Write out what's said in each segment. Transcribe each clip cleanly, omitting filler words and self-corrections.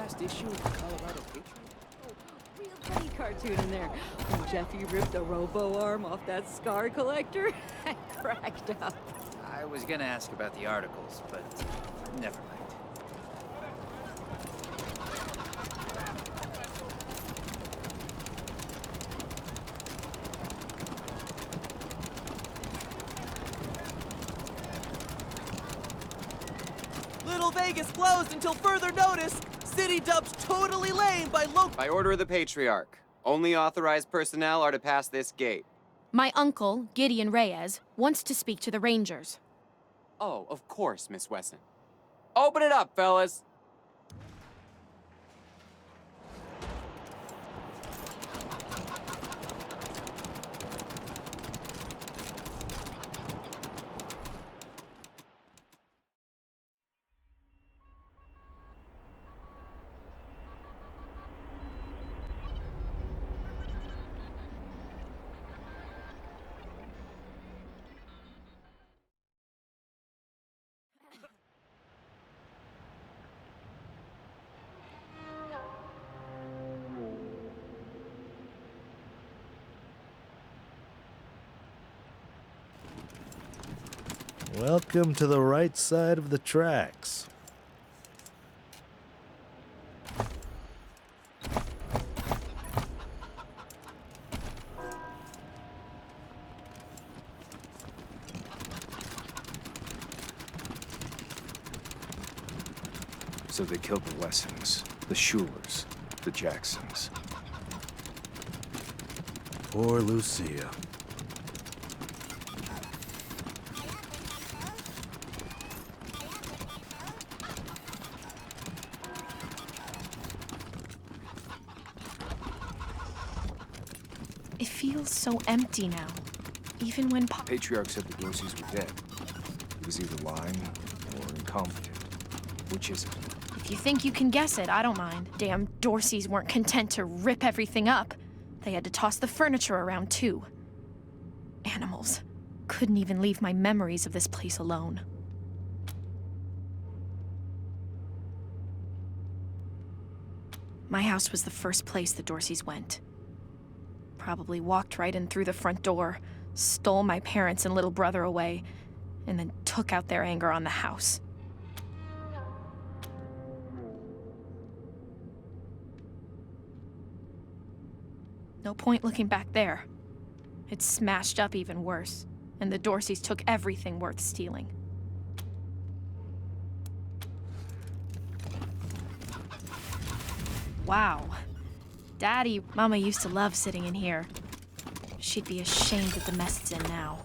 last issue of the Colorado Patriot? Real funny cartoon in there. When Jeffy ripped the robo arm off that scar collector, I cracked up. I was gonna ask about the articles, but never mind. Little Vegas closed until further notice. City dubs totally lame by local. By order of the Patriarch, only authorized personnel are to pass this gate. My uncle, Gideon Reyes, wants to speak to the Rangers. Oh, of course, Miss Wesson. Open it up, fellas. Welcome to the right side of the tracks. So they killed the Wessons, the Schulers, the Jacksons. Poor Lucia. It feels so empty now. Even when Patriarch said the Dorseys were dead. He was either lying or incompetent. Which is it? If you think you can guess it, I don't mind. Damn Dorseys weren't content to rip everything up. They had to toss the furniture around, too. Animals. Couldn't even leave my memories of this place alone. My house was the first place the Dorseys went. Probably walked right in through the front door, stole my parents and little brother away, and then took out their anger on the house. No point looking back there. It's smashed up even worse, and the Dorseys took everything worth stealing. Wow. Daddy, Mama used to love sitting in here. She'd be ashamed of the mess it's in now.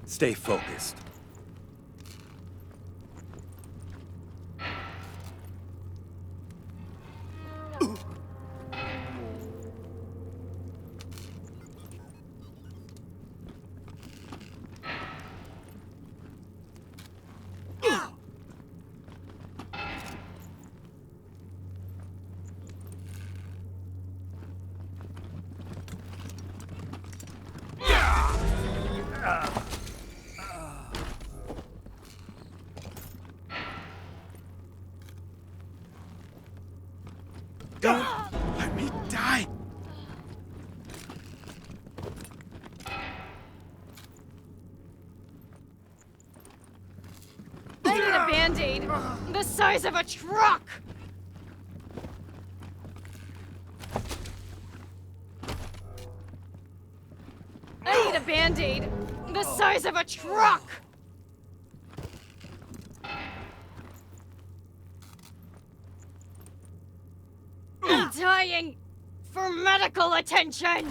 Stay focused. Don't let me die! I need a Band-Aid the size of a truck! I need a Band-Aid The size of a truck! I'm dying for medical attention!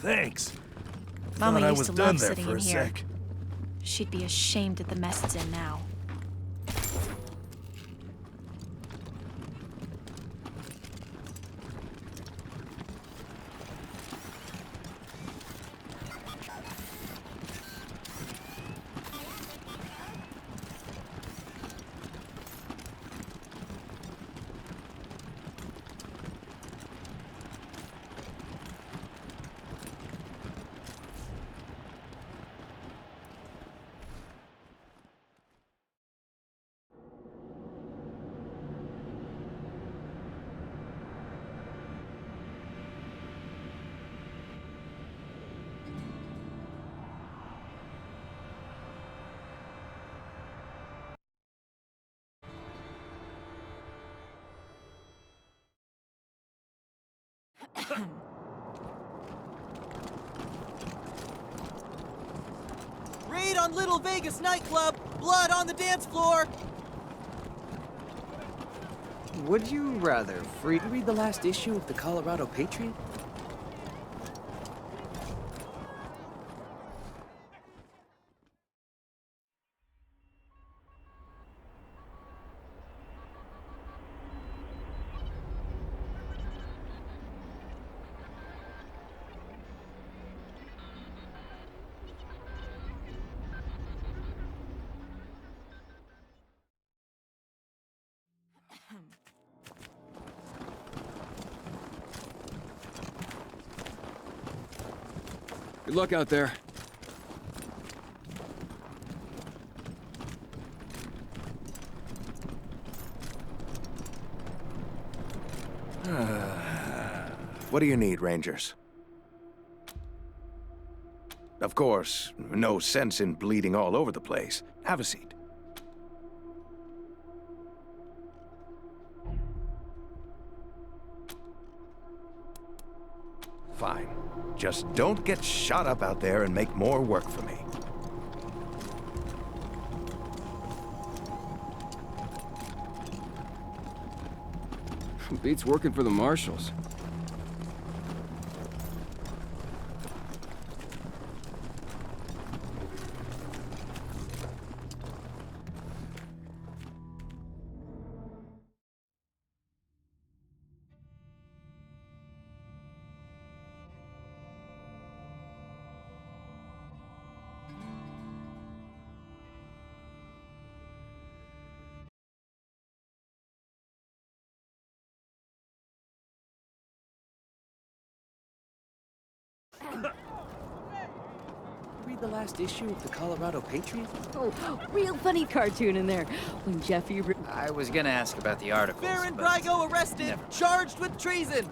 Thanks. Mama Thought I used was to done love there sitting for in a here. sec. She'd be ashamed at the mess it's in now. Raid on Little Vegas nightclub! Blood on the dance floor! Would you rather read the last issue of the Colorado Patriot? Good luck out there. What do you need, Rangers? Of course, no sense in bleeding all over the place. Have a seat. Fine. Just don't get shot up out there and make more work for me. Beats working for the marshals. Read the last issue of the Colorado Patriot? Oh, real funny cartoon in there. When Jeffy I was gonna ask about the articles, Baron but Brygo arrested, never. charged with treason!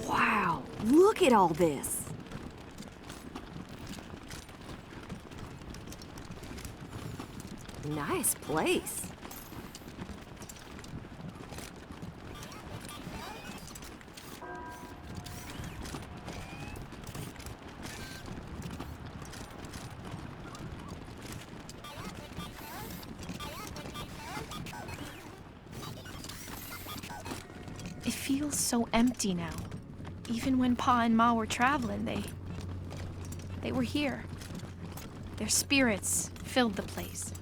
Wow, look at all this. Nice place. feels so empty now. Even when Pa and Ma were traveling, they were here. Their spirits filled the place.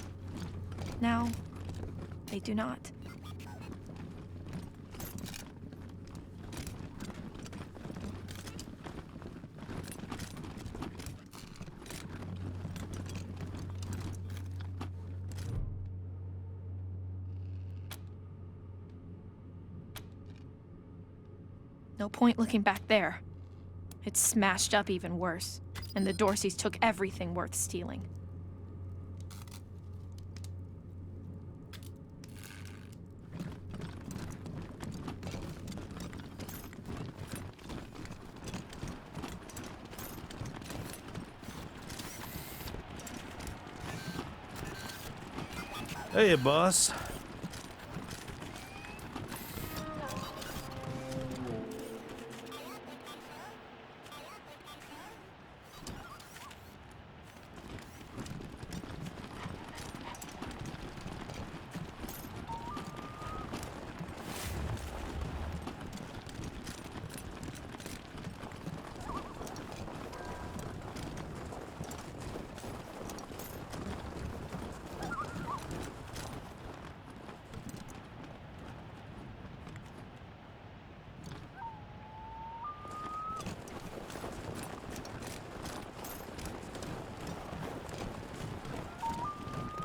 Now, they do not. No point looking back there. It's smashed up even worse, and the Dorseys took everything worth stealing. Hey, boss.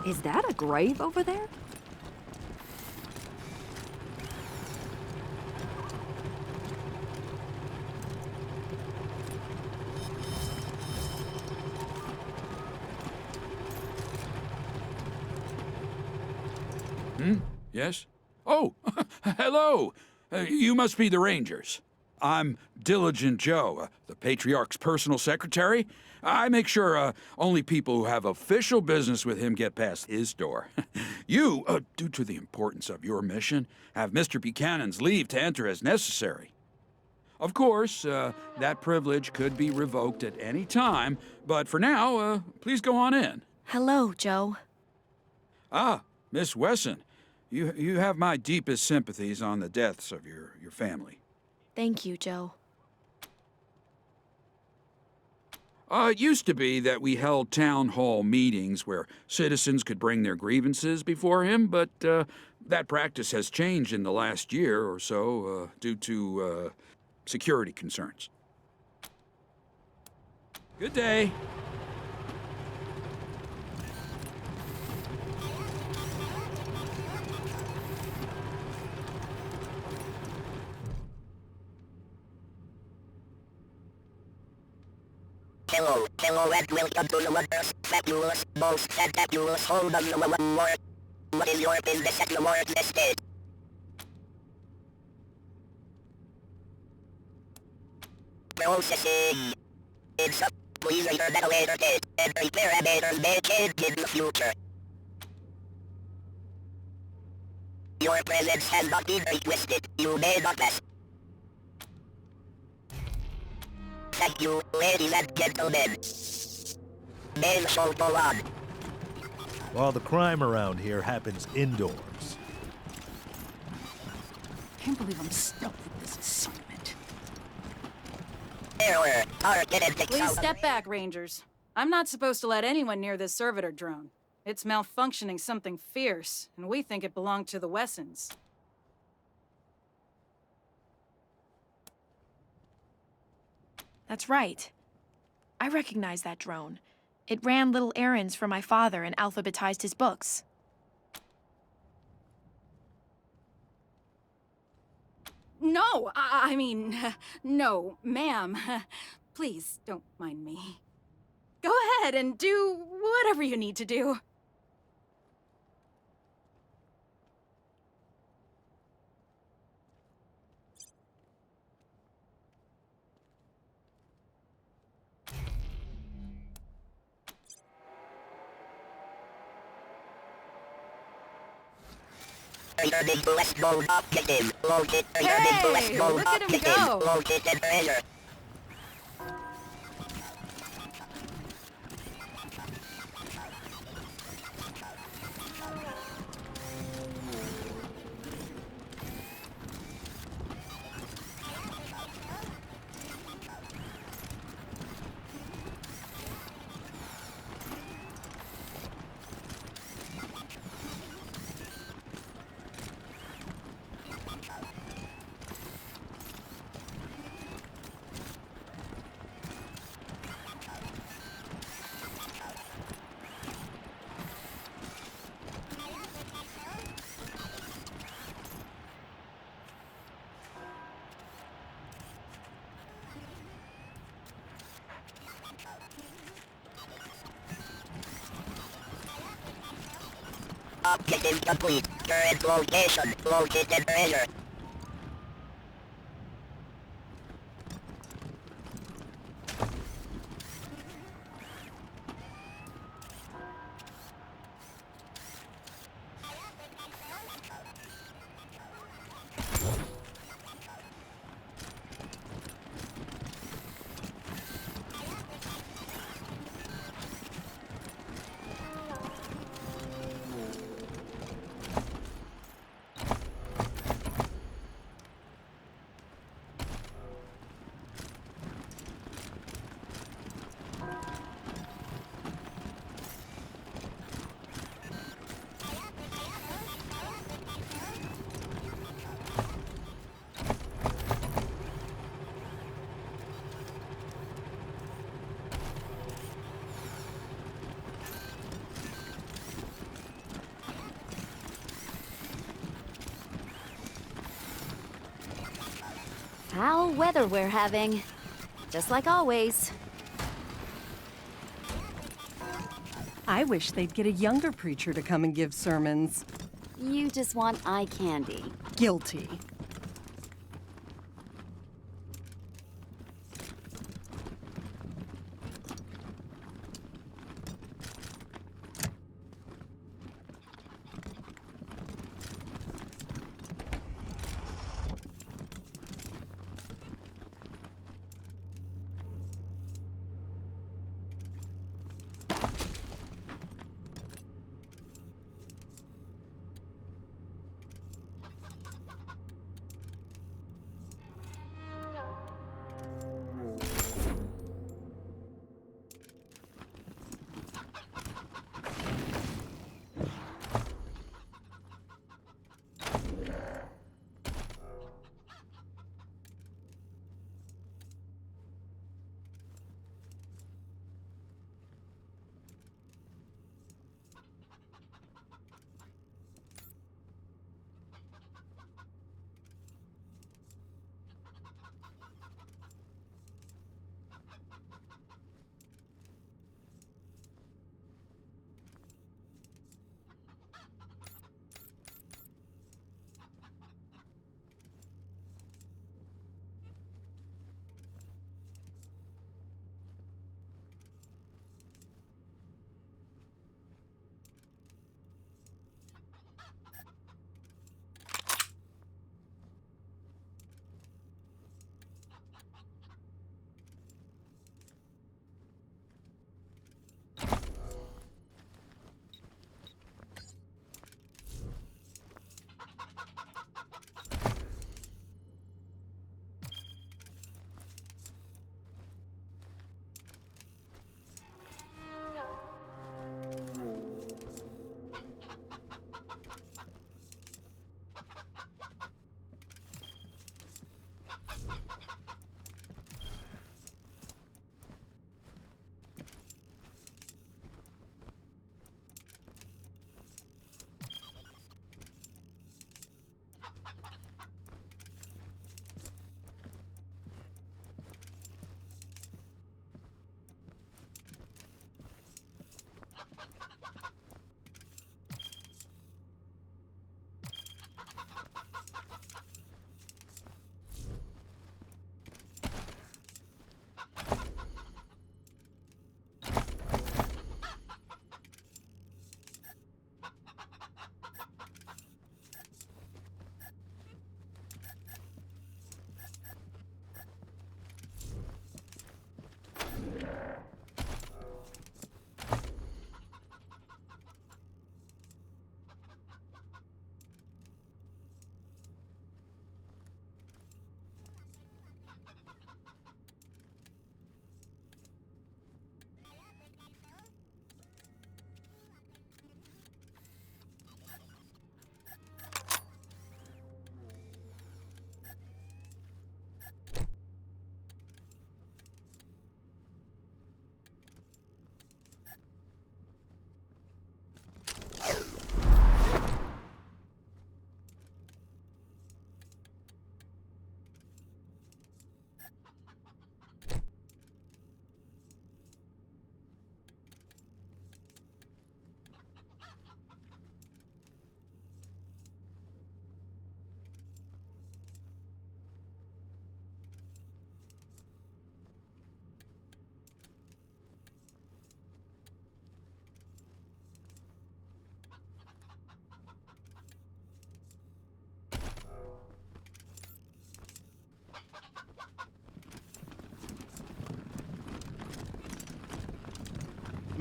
Is that a grave over there? Yes? Oh, hello. You must be the Rangers. I'm Diligent Joe, the Patriarch's personal secretary. I make sure only people who have official business with him get past his door. You, due to the importance of your mission, have Mr. Buchanan's leave to enter as necessary. Of course, that privilege could be revoked at any time, but for now, please go on in. Hello, Joe. Ah, Miss Wesson. You have my deepest sympathies on the deaths of your family. Thank you, Joe. It used to be that we held town hall meetings where citizens could bring their grievances before him, but that practice has changed in the last year or so due to security concerns. Good day. Hello, and welcome to the Wonders, Fabulous, Most Fantabulous Home of the Broadmoor. What is your business at the Lord's estate? Processing. Please return at a later date, and prepare parameters may change in the future. Your presence has not been requested. You may not pass. Thank you, ladies and gentlemen. Main show go on. While the crime around here happens indoors. Can't believe I'm stuck with this assignment. Error. Targeted Please step back, Rangers. I'm not supposed to let anyone near this servitor drone. It's malfunctioning something fierce, and we think it belonged to the Wessons. That's right. I recognize that drone. It ran little errands for my father and alphabetized his books. No, I mean, no, ma'am. Please don't mind me. Go ahead and do whatever you need to do. Returning to West Gold objective. Locate. Hey, to West Gold look at him objective. go. Located treasure. Objective complete. Current location. Located treasure. Foul weather we're having. Just like always. I wish they'd get a younger preacher to come and give sermons. You just want eye candy. Guilty.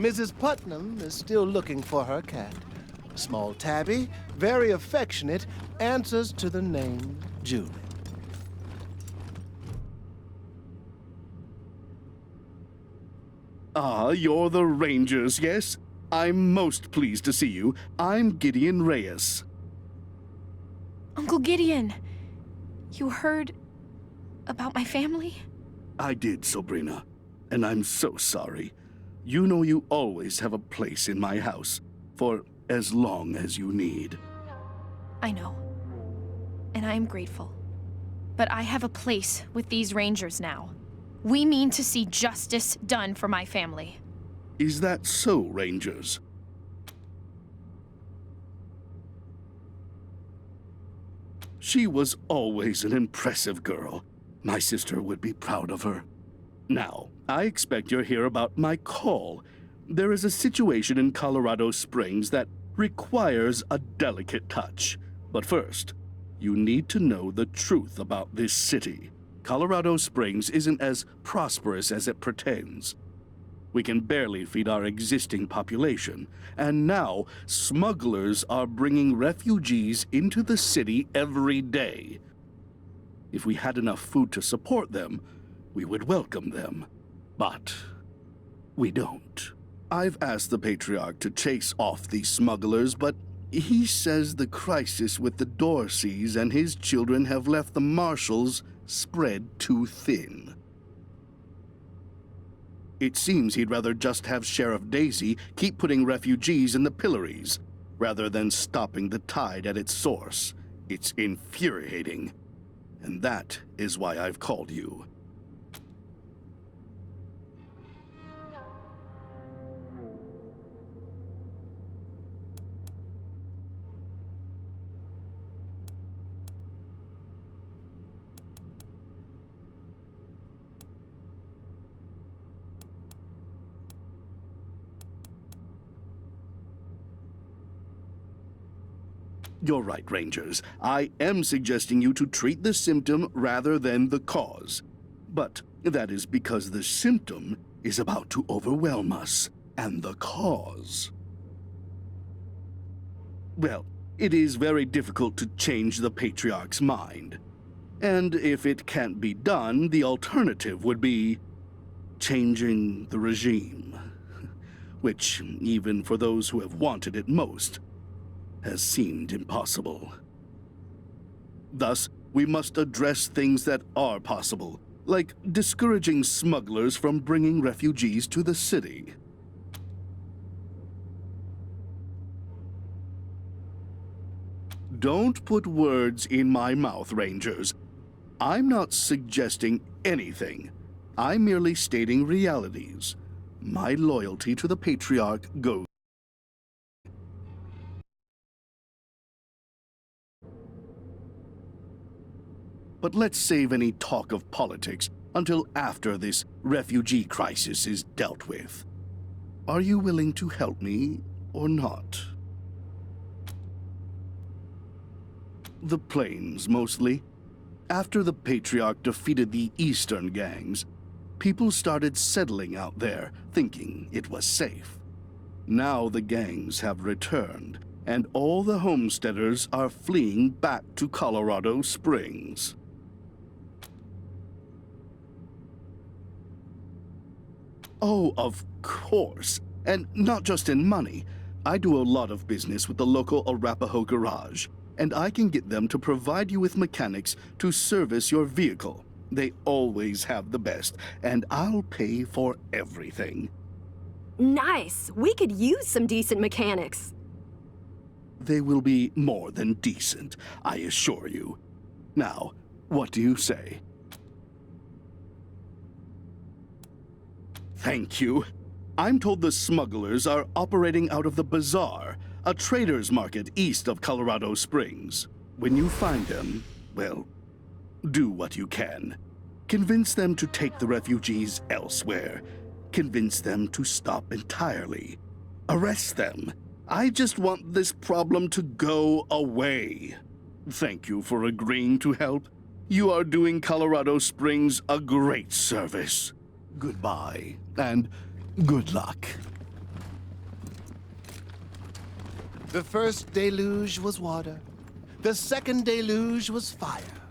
Mrs. Putnam is still looking for her cat. Small tabby, very affectionate, answers to the name Julie. Ah, you're the Rangers, yes? I'm most pleased to see you. I'm Gideon Reyes. Uncle Gideon, you heard about my family? I did, Sabrina, and I'm so sorry. You know you always have a place in my house, for as long as you need. I know, and I am grateful. But I have a place with these Rangers now. We mean to see justice done for my family. Is that so, Rangers? She was always an impressive girl. My sister would be proud of her. Now, I expect you're here about my call. There is a situation in Colorado Springs that requires a delicate touch. But first, you need to know the truth about this city. Colorado Springs isn't as prosperous as it pretends. We can barely feed our existing population, and now smugglers are bringing refugees into the city every day. If we had enough food to support them, we would welcome them. But we don't. I've asked the Patriarch to chase off these smugglers, but he says the crisis with the Dorseys and his children have left the Marshals spread too thin. It seems he'd rather just have Sheriff Daisy keep putting refugees in the pillories, rather than stopping the tide at its source. It's infuriating. And that is why I've called you. You're right, Rangers. I am suggesting you to treat the symptom rather than the cause. But that is because the symptom is about to overwhelm us, and the cause... Well, it is very difficult to change the Patriarch's mind. And if it can't be done, the alternative would be changing the regime. Which, even for those who have wanted it most, has seemed impossible. Thus, we must address things that are possible, like discouraging smugglers from bringing refugees to the city. Don't put words in my mouth, Rangers. I'm not suggesting anything. I'm merely stating realities. My loyalty to the Patriarch goes. But let's save any talk of politics until after this refugee crisis is dealt with. Are you willing to help me or not? The plains, mostly. After the Patriarch defeated the eastern gangs, people started settling out there, thinking it was safe. Now the gangs have returned, and all the homesteaders are fleeing back to Colorado Springs. Oh, of course. And not just in money. I do a lot of business with the local Arapaho garage, and I can get them to provide you with mechanics to service your vehicle. They always have the best, and I'll pay for everything. Nice! We could use some decent mechanics. They will be more than decent, I assure you. Now, what do you say? Thank you. I'm told the smugglers are operating out of the Bazaar, a trader's market east of Colorado Springs. When you find them, well, do what you can. Convince them to take the refugees elsewhere. Convince them to stop entirely. Arrest them. I just want this problem to go away. Thank you for agreeing to help. You are doing Colorado Springs a great service. Goodbye, and good luck. The first deluge was water. The second deluge was fire.